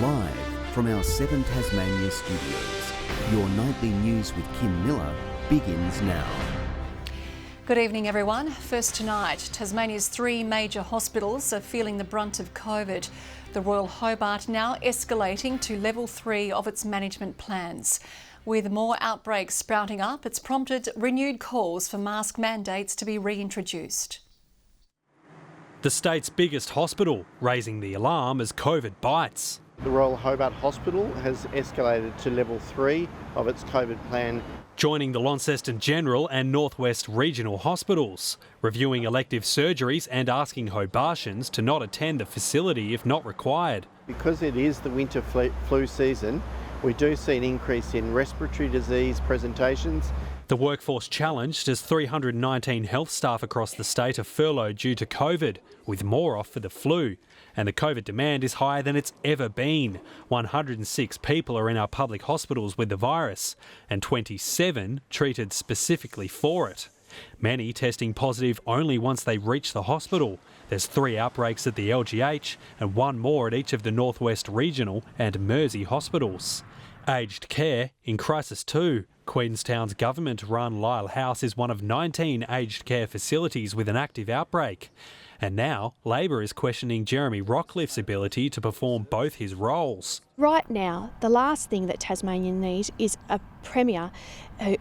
Live from our 7 Tasmania studios, your nightly news with Kim Miller begins now. Good evening, everyone. First tonight, Tasmania's 3 major hospitals are feeling the brunt of COVID. The Royal Hobart now escalating to level 3 of its management plans. With more outbreaks sprouting up, it's prompted renewed calls for mask mandates to be reintroduced. The state's biggest hospital raising the alarm as COVID bites. The Royal Hobart Hospital has escalated to level 3 of its COVID plan. Joining the Launceston General and Northwest Regional Hospitals, reviewing elective surgeries and asking Hobartians to not attend the facility if not required. Because it is the winter flu season, we do see an increase in respiratory disease presentations. The workforce challenged as 319 health staff across the state are furloughed due to COVID, with more off for the flu. And the COVID demand is higher than it's ever been. 106 people are in our public hospitals with the virus, and 27 treated specifically for it. Many testing positive only once they reach the hospital. There's 3 outbreaks at the LGH and 1 more at each of the Northwest Regional and Mersey hospitals. Aged care in crisis too. Queenstown's government-run Lyle House is one of 19 aged care facilities with an active outbreak. And now, Labor is questioning Jeremy Rockliff's ability to perform both his roles. Right now, the last thing that Tasmania needs is a Premier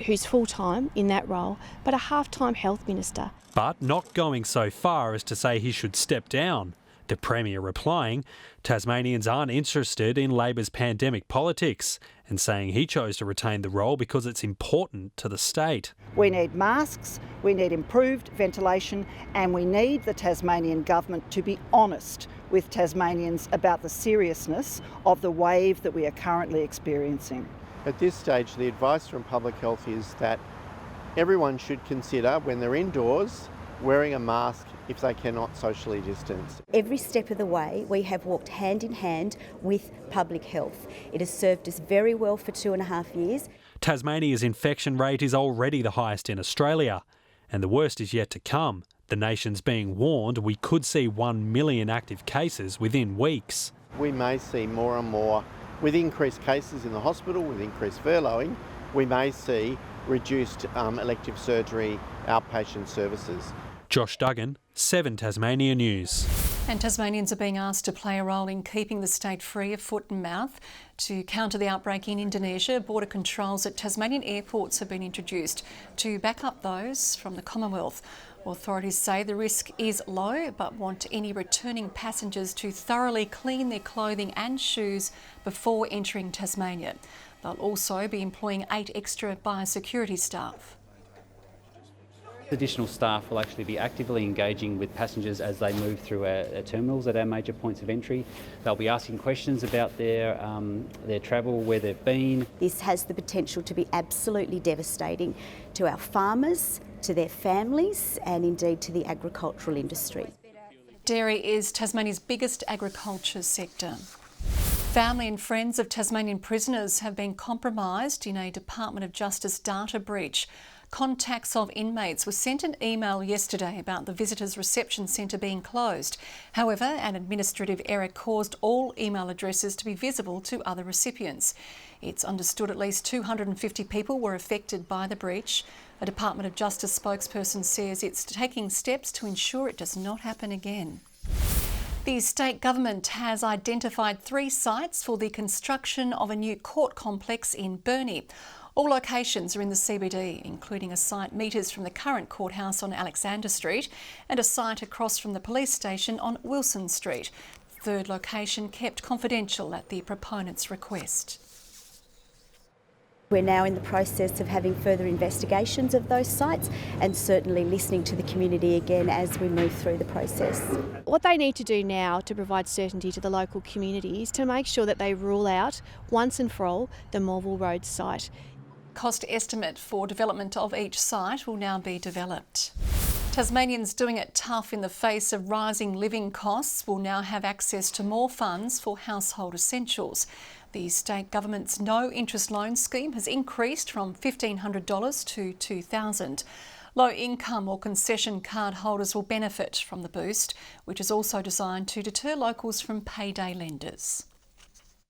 who's full-time in that role, but a half-time health minister. But not going so far as to say he should step down. The Premier replying, Tasmanians aren't interested in Labor's pandemic politics, and saying he chose to retain the role because it's important to the state. We need masks, we need improved ventilation, and we need the Tasmanian government to be honest with Tasmanians about the seriousness of the wave that we are currently experiencing. At this stage, the advice from Public Health is that everyone should consider, when they're indoors, wearing a mask if they cannot socially distance. Every step of the way we have walked hand in hand with public health. It has served us very well for 2.5 years. Tasmania's infection rate is already the highest in Australia, and the worst is yet to come. The nation's being warned we could see 1 million active cases within weeks. We may see more and more, with increased cases in the hospital, with increased furloughing, we may see reduced elective surgery outpatient services. Josh Duggan, 7 Tasmania News. And Tasmanians are being asked to play a role in keeping the state free of foot and mouth. To counter the outbreak in Indonesia, border controls at Tasmanian airports have been introduced to back up those from the Commonwealth. Authorities say the risk is low, but want any returning passengers to thoroughly clean their clothing and shoes before entering Tasmania. They'll also be employing 8 extra biosecurity staff. Additional staff will actually be actively engaging with passengers as they move through our terminals at our major points of entry. They'll be asking questions about their travel, where they've been. This has the potential to be absolutely devastating to our farmers, to their families, and indeed to the agricultural industry. Dairy is Tasmania's biggest agriculture sector. Family and friends of Tasmanian prisoners have been compromised in a Department of Justice data breach. Contacts of inmates were sent an email yesterday about the Visitors Reception Centre being closed. However, an administrative error caused all email addresses to be visible to other recipients. It's understood at least 250 people were affected by the breach. A Department of Justice spokesperson says it's taking steps to ensure it does not happen again. The state government has identified 3 sites for the construction of a new court complex in Burnie. All locations are in the CBD, including a site metres from the current courthouse on Alexander Street and a site across from the police station on Wilson Street. The third location kept confidential at the proponent's request. We're now in the process of having further investigations of those sites and certainly listening to the community again as we move through the process. What they need to do now to provide certainty to the local community is to make sure that they rule out once and for all the Morville Road site. Cost estimate for development of each site will now be developed. Tasmanians doing it tough in the face of rising living costs will now have access to more funds for household essentials. The state government's no interest loan scheme has increased from $1,500 to $2,000. Low income or concession card holders will benefit from the boost, which is also designed to deter locals from payday lenders.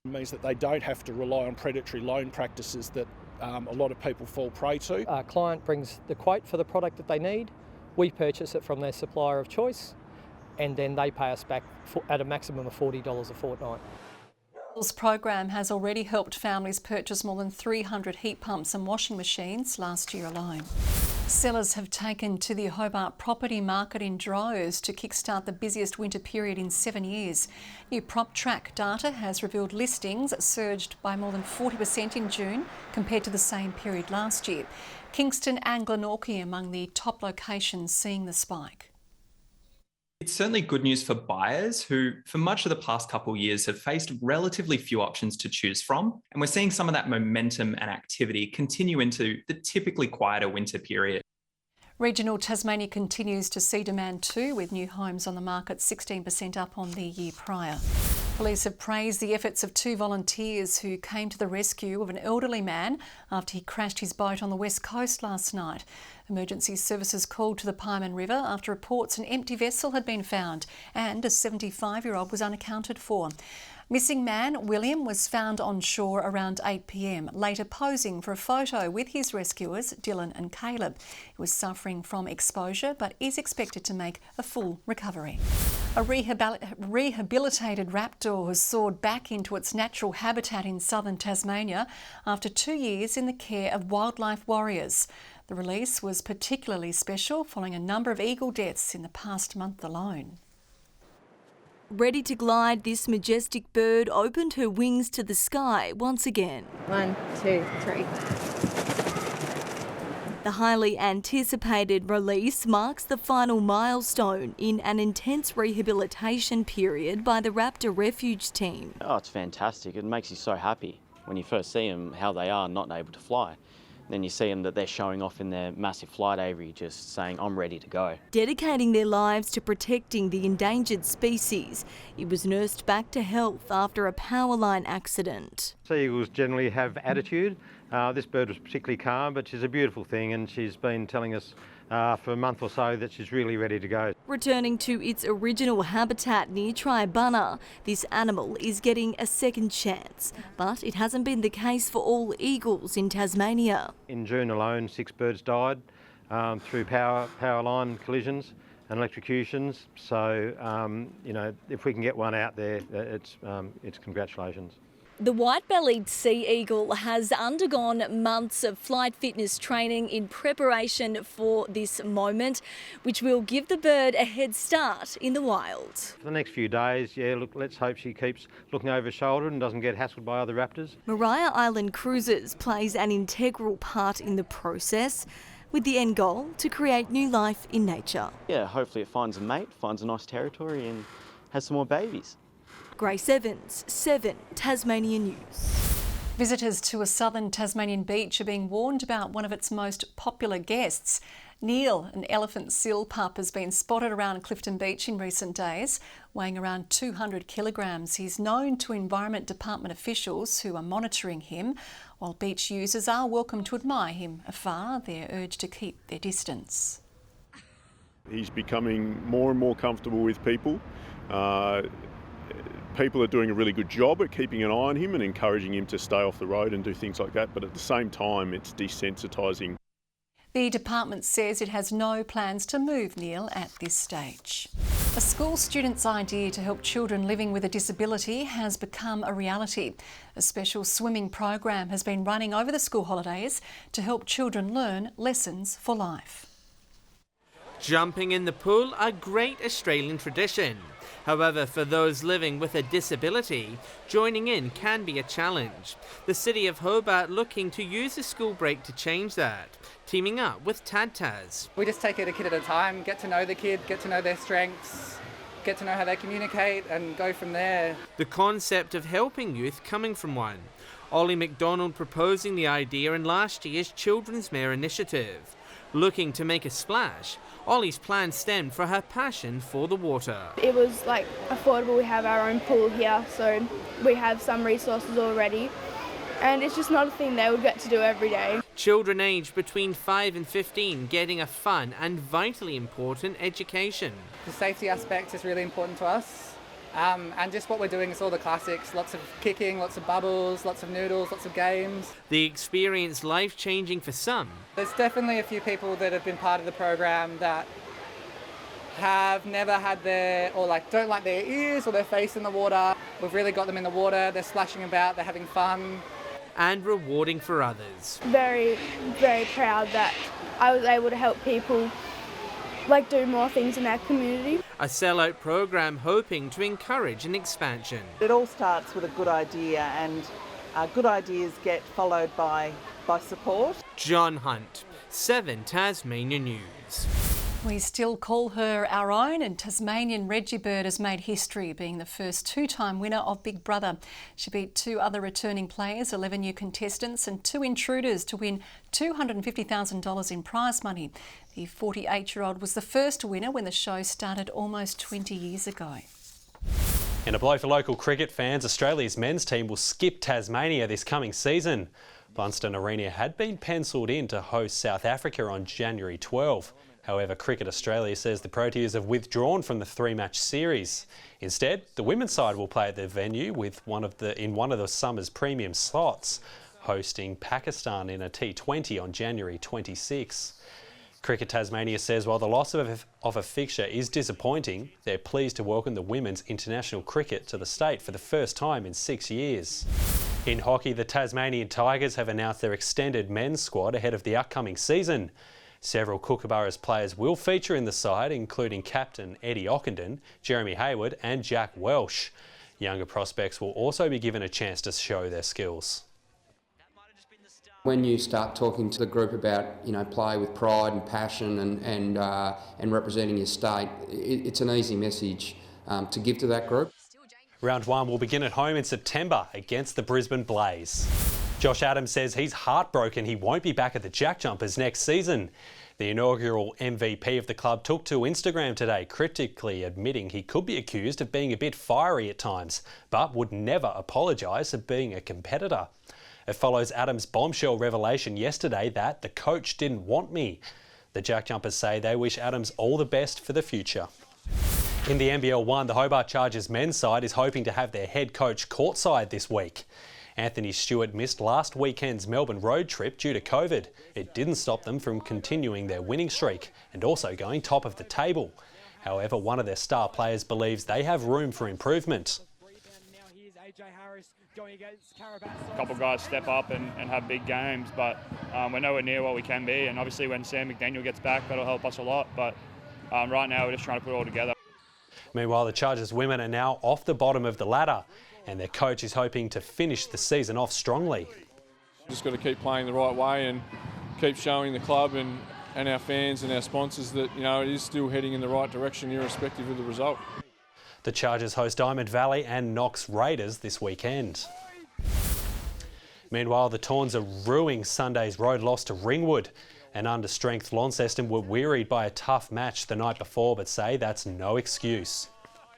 It means that they don't have to rely on predatory loan practices that a lot of people fall prey to. Our client brings the quote for the product that they need, we purchase it from their supplier of choice, and then they pay us back at a maximum of $40 a fortnight. This program has already helped families purchase more than 300 heat pumps and washing machines last year alone. Sellers have taken to the Hobart property market in droves to kickstart the busiest winter period in 7 years. New PropTrack data has revealed listings surged by more than 40% in June compared to the same period last year. Kingston and Glenorchy among the top locations seeing the spike. It's certainly good news for buyers who, for much of the past couple of years, have faced relatively few options to choose from. And we're seeing some of that momentum and activity continue into the typically quieter winter period. Regional Tasmania continues to see demand too, with new homes on the market 16% up on the year prior. Police have praised the efforts of 2 volunteers who came to the rescue of an elderly man after he crashed his boat on the west coast last night. Emergency services called to the Pieman River after reports an empty vessel had been found and a 75-year-old was unaccounted for. Missing man William was found on shore around 8 p.m, later posing for a photo with his rescuers Dylan and Caleb. He was suffering from exposure but is expected to make a full recovery. A rehabilitated raptor has soared back into its natural habitat in southern Tasmania after 2 years in the care of wildlife warriors. The release was particularly special following a number of eagle deaths in the past month alone. Ready to glide, this majestic bird opened her wings to the sky once again. 1, 2, 3. The highly anticipated release marks the final milestone in an intense rehabilitation period by the Raptor Refuge team. Oh, it's fantastic. It makes you so happy when you first see them, how they are not able to fly. Then you see them that they're showing off in their massive flight aviary, just saying, I'm ready to go. Dedicating their lives to protecting the endangered species, it was nursed back to health after a power line accident. Sea eagles generally have attitude. This bird was particularly calm, but she's a beautiful thing, and she's been telling us for a month or so that she's really ready to go. Returning to its original habitat near Triabunna, this animal is getting a second chance, but it hasn't been the case for all eagles in Tasmania. In June alone, 6 birds died through power line collisions and electrocutions. So, you know, if we can get one out there, it's congratulations. The white-bellied sea eagle has undergone months of flight fitness training in preparation for this moment, which will give the bird a head start in the wild. For the next few days, look, let's hope she keeps looking over her shoulder and doesn't get hassled by other raptors. Maria Island Cruises plays an integral part in the process, with the end goal to create new life in nature. Yeah, hopefully it finds a mate, finds a nice territory and has some more babies. Grace Evans, 7 Tasmania News. Visitors to a southern Tasmanian beach are being warned about one of its most popular guests. Neil, an elephant seal pup, has been spotted around Clifton Beach in recent days. Weighing around 200 kilograms, he's known to Environment Department officials who are monitoring him. While beach users are welcome to admire him afar, they're urged to keep their distance. He's becoming more and more comfortable with people. People are doing a really good job at keeping an eye on him and encouraging him to stay off the road and do things like that, but at the same time it's desensitising. The department says it has no plans to move Neil at this stage. A school student's idea to help children living with a disability has become a reality. A special swimming program has been running over the school holidays to help children learn lessons for life. Jumping in the pool, a great Australian tradition. However, for those living with a disability, joining in can be a challenge. The City of Hobart looking to use a school break to change that, teaming up with Taz. We just take it a kid at a time, get to know the kid, get to know their strengths, get to know how they communicate and go from there. The concept of helping youth coming from one. Ollie McDonald proposing the idea in last year's Children's Mayor initiative. Looking to make a splash, Ollie's plan stemmed from her passion for the water. It was affordable. We have our own pool here, so we have some resources already, and it's just not a thing they would get to do every day. Children aged between 5 and 15 getting a fun and vitally important education. The safety aspect is really important to us. And just what we're doing is all the classics, lots of kicking, lots of bubbles, lots of noodles, lots of games. The experience life-changing for some. There's definitely a few people that have been part of the program that have never had don't like their ears or their face in the water. We've really got them in the water, they're splashing about, they're having fun. And rewarding for others. Very, very proud that I was able to help people do more things in our community. A sellout program hoping to encourage an expansion. It all starts with a good idea, and good ideas get followed by support. John Hunt, 7 Tasmania News. We still call her our own, and Tasmanian Reggie Bird has made history, being the first 2-time winner of Big Brother. She beat 2 other returning players, 11 new contestants and 2 intruders to win $250,000 in prize money. The 48-year-old was the first winner when the show started almost 20 years ago. In a blow for local cricket fans, Australia's men's team will skip Tasmania this coming season. Blundstone Arena had been pencilled in to host South Africa on January 12. However, Cricket Australia says the Proteas have withdrawn from the 3-match series. Instead, the women's side will play at their venue in one of the summer's premium slots, hosting Pakistan in a T20 on January 26. Cricket Tasmania says while the loss of a fixture is disappointing, they're pleased to welcome the women's international cricket to the state for the first time in 6 years. In hockey, the Tasmanian Tigers have announced their extended men's squad ahead of the upcoming season. Several Kookaburras players will feature in the side, including captain Eddie Ockenden, Jeremy Hayward and Jack Welsh. Younger prospects will also be given a chance to show their skills. When you start talking to the group about, play with pride and passion and representing your state, it's an easy message to give to that group. Round 1 will begin at home in September against the Brisbane Blaze. Josh Adams says he's heartbroken he won't be back at the Jack Jumpers next season. The inaugural MVP of the club took to Instagram today, critically admitting he could be accused of being a bit fiery at times, but would never apologise for being a competitor. It follows Adams' bombshell revelation yesterday that the coach didn't want me. The Jack Jumpers say they wish Adams all the best for the future. In the NBL 1, the Hobart Chargers men's side is hoping to have their head coach courtside this week. Anthony Stewart missed last weekend's Melbourne road trip due to COVID. It didn't stop them from continuing their winning streak and also going top of the table. However, one of their star players believes they have room for improvement. A couple of guys step up and have big games, but we're nowhere near what we can be. And obviously when Sam McDaniel gets back, that'll help us a lot. But right now we're just trying to put it all together. Meanwhile, the Chargers women are now off the bottom of the ladder, and their coach is hoping to finish the season off strongly. Just got to keep playing the right way and keep showing the club and our fans and our sponsors that it is still heading in the right direction irrespective of the result. The Chargers host Diamond Valley and Knox Raiders this weekend. Meanwhile, the Tawns are ruining Sunday's road loss to Ringwood. And under-strength Launceston were wearied by a tough match the night before, but say that's no excuse.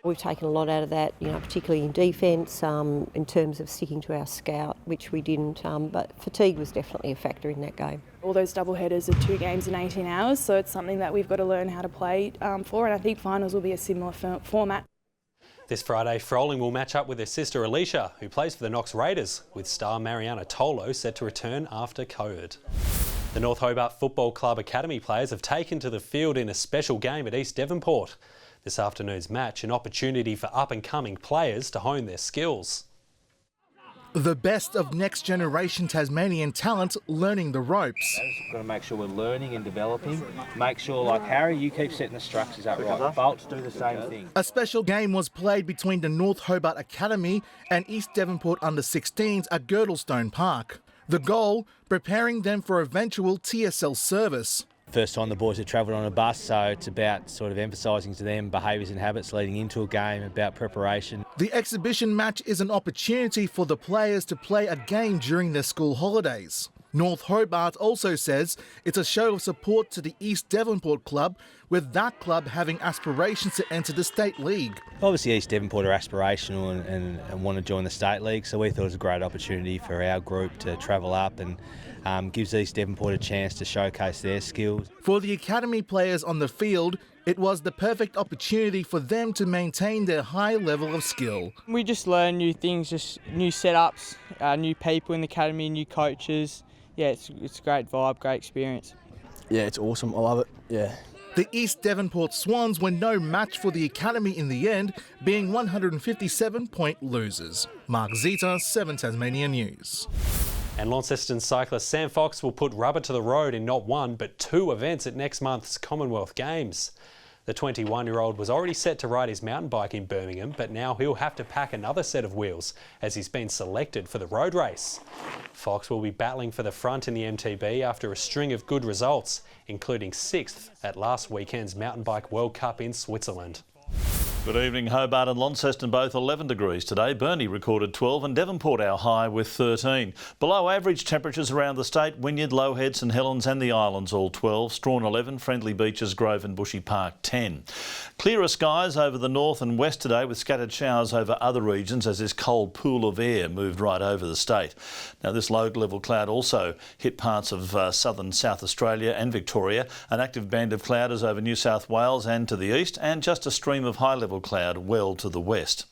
We've taken a lot out of that, particularly in defence, in terms of sticking to our scout, which we didn't, but fatigue was definitely a factor in that game. All those double headers are 2 games in 18 hours, so it's something that we've got to learn how to play for, and I think finals will be a similar format. This Friday, Froling will match up with her sister Alicia, who plays for the Knox Raiders, with star Mariana Tolo set to return after COVID. The North Hobart Football Club Academy players have taken to the field in a special game at East Devonport. This afternoon's match, an opportunity for up-and-coming players to hone their skills. The best of next-generation Tasmanian talent learning the ropes. We've got to make sure we're learning and developing. Make sure, like Harry, you keep setting the structures up right. Bolts do the same thing. A special game was played between the North Hobart Academy and East Devonport Under-16s at Girdlestone Park. The goal, preparing them for eventual TSL service. First time the boys have travelled on a bus, so it's about sort of emphasising to them behaviours and habits leading into a game, about preparation. The exhibition match is an opportunity for the players to play a game during their school holidays. North Hobart also says it's a show of support to the East Devonport club, with that club having aspirations to enter the State League. Obviously East Devonport are aspirational and want to join the State League, so we thought it was a great opportunity for our group to travel up and gives East Devonport a chance to showcase their skills. For the academy players on the field, it was the perfect opportunity for them to maintain their high level of skill. We just learn new things, just new setups, new people in the academy, new coaches. Yeah, it's a great vibe, great experience. Yeah, it's awesome. I love it. Yeah. The East Devonport Swans were no match for the academy in the end, being 157-point losers. Mark Zita, 7 Tasmania News. And Launceston cyclist Sam Fox will put rubber to the road in not one but 2 events at next month's Commonwealth Games. The 21-year-old was already set to ride his mountain bike in Birmingham, but now he'll have to pack another set of wheels as he's been selected for the road race. Fox will be battling for the front in the MTB after a string of good results, including 6th at last weekend's Mountain Bike World Cup in Switzerland. Good evening. Hobart and Launceston both 11 degrees today. Burnie recorded 12 and Devonport our high with 13. Below average temperatures around the state, Wynyard, Low Head, St Helens and the Islands all 12. Strawn 11, Friendly Beaches, Grove and Bushy Park 10. Clearer skies over the north and west today with scattered showers over other regions as this cold pool of air moved right over the state. Now this low level cloud also hit parts of southern South Australia and Victoria. An active band of cloud is over New South Wales and to the east, and just a stream of high level cloud well to the west.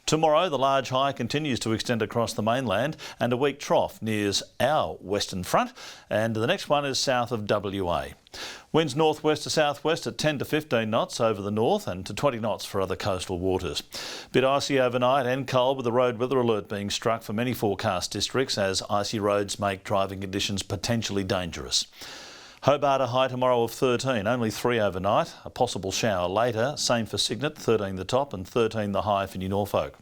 Tomorrow the large high continues to extend across the mainland and a weak trough nears our western front, and the next one is south of WA. Winds northwest to southwest at 10 to 15 knots over the north and to 20 knots for other coastal waters. Bit icy overnight and cold with a road weather alert being struck for many forecast districts as icy roads make driving conditions potentially dangerous. Hobart a high tomorrow of 13, only 3 overnight, a possible shower later, same for Cygnet, 13 the top and 13 the high for New Norfolk.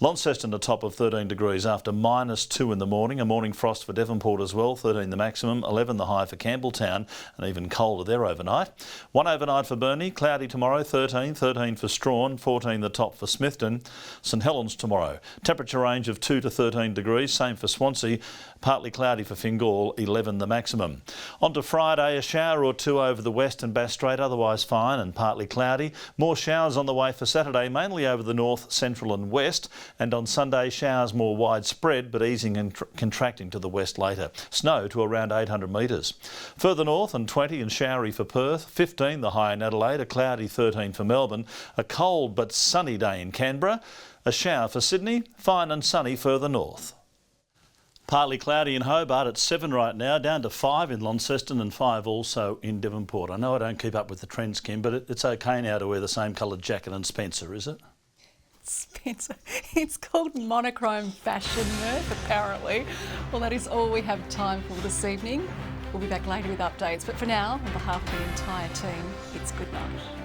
Launceston a top of 13 degrees after -2 in the morning, a morning frost for Devonport as well, 13 the maximum, 11 the high for Campbelltown and even colder there overnight. 1 overnight for Burnie, cloudy tomorrow, 13 for Strawn, 14 the top for Smithton. St Helens tomorrow, temperature range of 2 to 13 degrees, same for Swansea, partly cloudy for Fingal, 11 the maximum. On to Friday, a shower or 2 over the west and Bass Strait, otherwise fine and partly cloudy. More showers on the way for Saturday, mainly over the north, central and west. And on Sunday, showers more widespread, but easing and contracting to the west later. Snow to around 800 metres. Further north, and 20 and showery for Perth, 15 the high in Adelaide, a cloudy 13 for Melbourne, a cold but sunny day in Canberra, a shower for Sydney, fine and sunny further north. Partly cloudy in Hobart at 7 right now, down to 5 in Launceston and 5 also in Devonport. I know I don't keep up with the trends, Kim, but it's okay now to wear the same coloured jacket and Spencer, is it? Spencer, it's called monochrome fashion, Murph, apparently. Well, that is all we have time for this evening. We'll be back later with updates, but for now, on behalf of the entire team, it's good night.